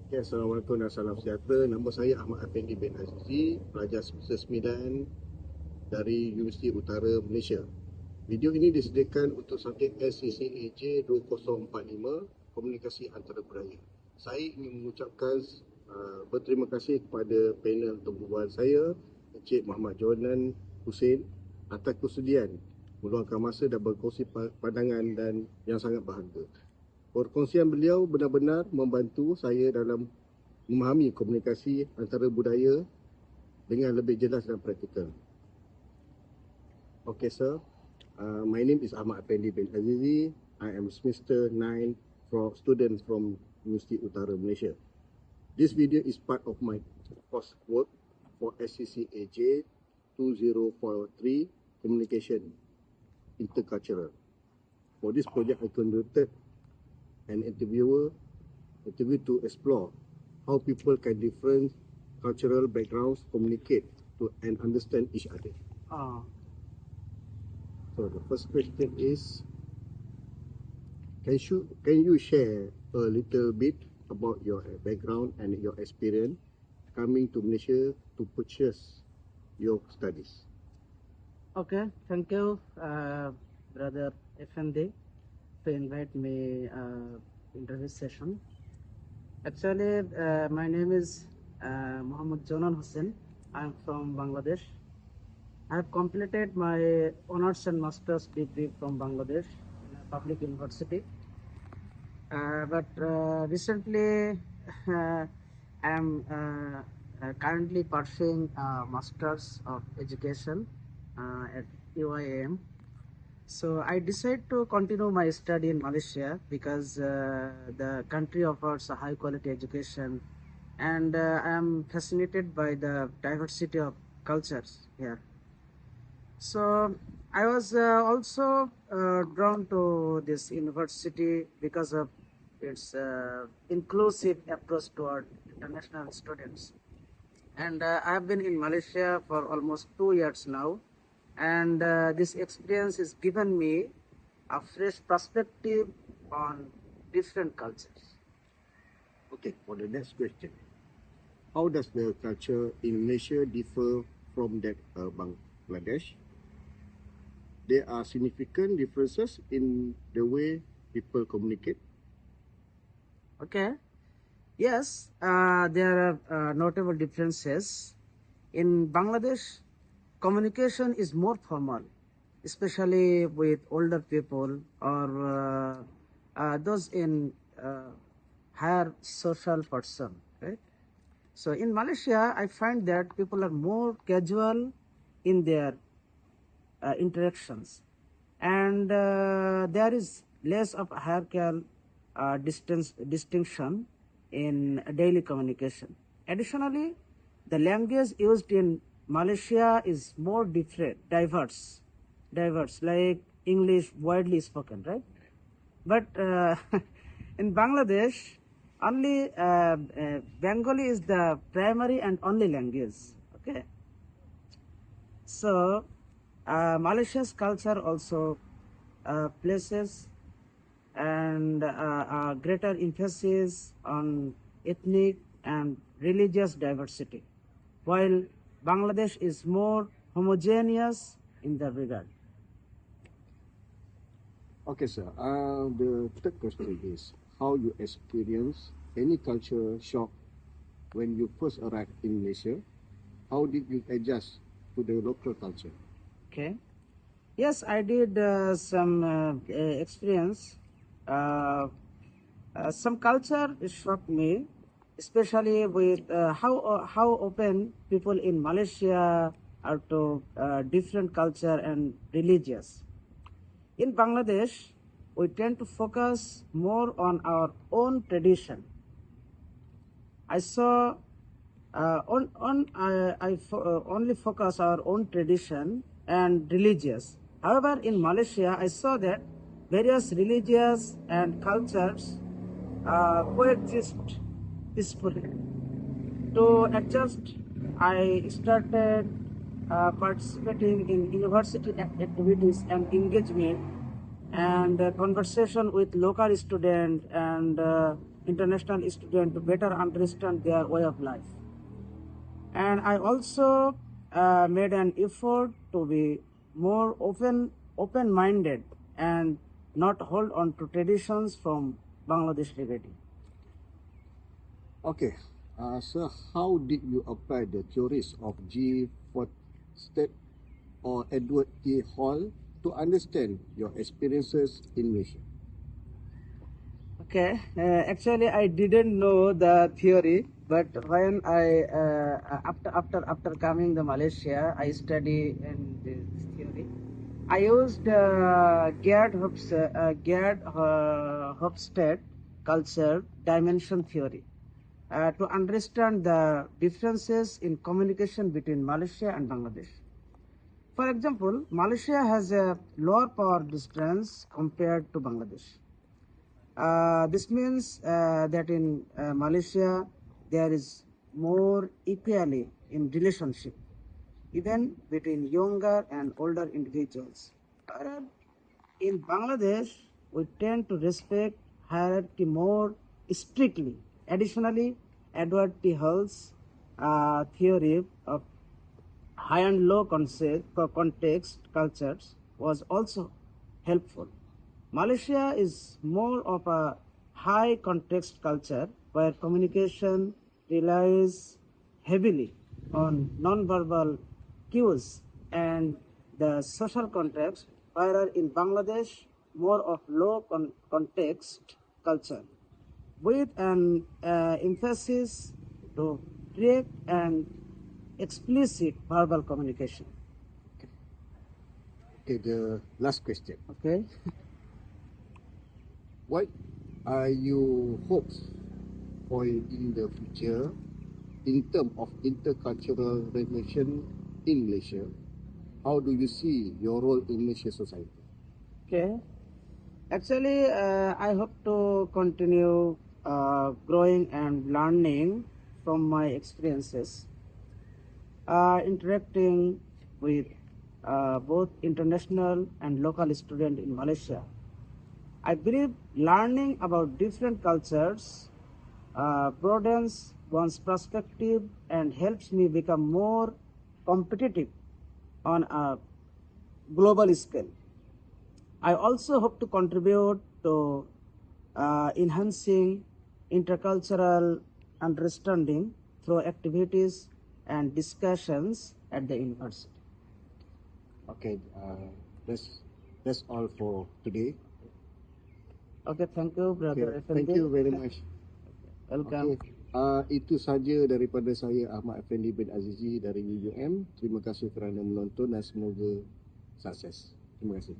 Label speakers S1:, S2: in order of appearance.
S1: Okay, Assalamualaikum dan salam sejahtera. Nama saya Ahmad Afendi bin Azizi, pelajar semester 9 dari Universiti Utara Malaysia. Video ini disediakan untuk subjek Sccaj2045 Komunikasi Antarabudaya. Saya ingin mengucapkan berterima kasih kepada panel tumbuhan saya, Encik Muhammad Jonan Hossen, atas kesediaan meluangkan masa dan berkongsi pandangan dan yang sangat berharga. Perkongsian beliau benar-benar membantu saya dalam memahami komunikasi antarabudaya dengan lebih jelas dan praktikal. Okay, sir. My name is Ahmad Afendi bin Azizi. I am semester 9 student from Universiti Utara Malaysia. This video is part of my coursework for Sccaj2043 Komunikasi Antarabudaya. For this project, I conducted an interview to explore how people can different cultural backgrounds communicate to and understand each other. So the first question is, can you share a little bit about your background and your experience coming to Malaysia to purchase your studies?
S2: Okay, thank you, Brother Effendi, to invite me interview session. Actually, my name is Muhammad Jonan Hossen. I am from Bangladesh. I have completed my honors and master's degree from Bangladesh in a public university. But recently, I am currently pursuing a master's of education at UIAM. So I decided to continue my study in Malaysia because the country offers a high quality education, and I am fascinated by the diversity of cultures here. So I was also drawn to this university because of its inclusive approach toward international students. And I have been in Malaysia for almost 2 years now. And this experience has given me a fresh perspective on different cultures.
S1: Okay, for the next question. How does the culture in Malaysia differ from that Bangladesh? There are significant differences in the way people communicate.
S2: Okay. Yes, there are notable differences. In Bangladesh, communication is more formal, especially with older people or those in higher social person, right? So in Malaysia, I find that people are more casual in their interactions, and there is less of a hierarchical distinction in daily communication. Additionally, the language used in Malaysia is more diverse, like English widely spoken, right? But in Bangladesh, only Bengali is the primary and only language. Okay. So Malaysia's culture also places and a greater emphasis on ethnic and religious diversity, while Bangladesh is more homogeneous in that regard.
S1: Okay, sir. The third question is, how you experience any culture shock when you first arrived in Malaysia? How did you adjust to the local culture?
S2: Okay. Yes, I did some experience. Some culture shocked me, especially with how open people in Malaysia are to different culture and religious. In Bangladesh, we tend to focus more on our own tradition. I saw only focus our own tradition and religious. However, in Malaysia, I saw that various religious and cultures coexist peacefully. To adjust, I started participating in university activities and engagement and conversation with local students and international students to better understand their way of life. And I also made an effort to be more open-minded and not hold on to traditions from Bangladesh regarding.
S1: Okay, so how did you apply the theories of G. Forstead or Edward T. Hall to understand your experiences in Malaysia?
S2: Okay, actually I didn't know the theory, but when I after coming to Malaysia, I study in this theory. I used Hofstede culture dimension theory to understand the differences in communication between Malaysia and Bangladesh. For example, Malaysia has a lower power distance compared to Bangladesh. This means that in Malaysia there is more equality in relationship, even between younger and older individuals. Whereas in Bangladesh, we tend to respect hierarchy more strictly. Additionally, Edward T. Hall's theory of high and low context cultures was also helpful. Malaysia is more of a high context culture where communication relies heavily on non-verbal cues and the social context, whereas in Bangladesh, more of low context culture with an emphasis to direct and explicit verbal communication.
S1: Okay, the last question.
S2: Okay.
S1: What are your hopes for in the future in terms of intercultural relation in Malaysia? How do you see your role in Malaysian society?
S2: Okay. Actually, I hope to continue growing and learning from my experiences, interacting with both international and local students in Malaysia. I believe learning about different cultures broadens one's perspective and helps me become more competitive on a global scale. I also hope to contribute to enhancing intercultural understanding through activities and discussions at the university.
S1: Okay, that's all for today.
S2: Okay, thank you, Brother
S1: Okay,
S2: Afendi.
S1: thank you very much.
S2: Welcome.
S1: Okay, itu saja daripada saya Ahmad Afendi bin Azizi dari UIAM. Terima kasih kerana menonton dan semoga sukses. Terima kasih.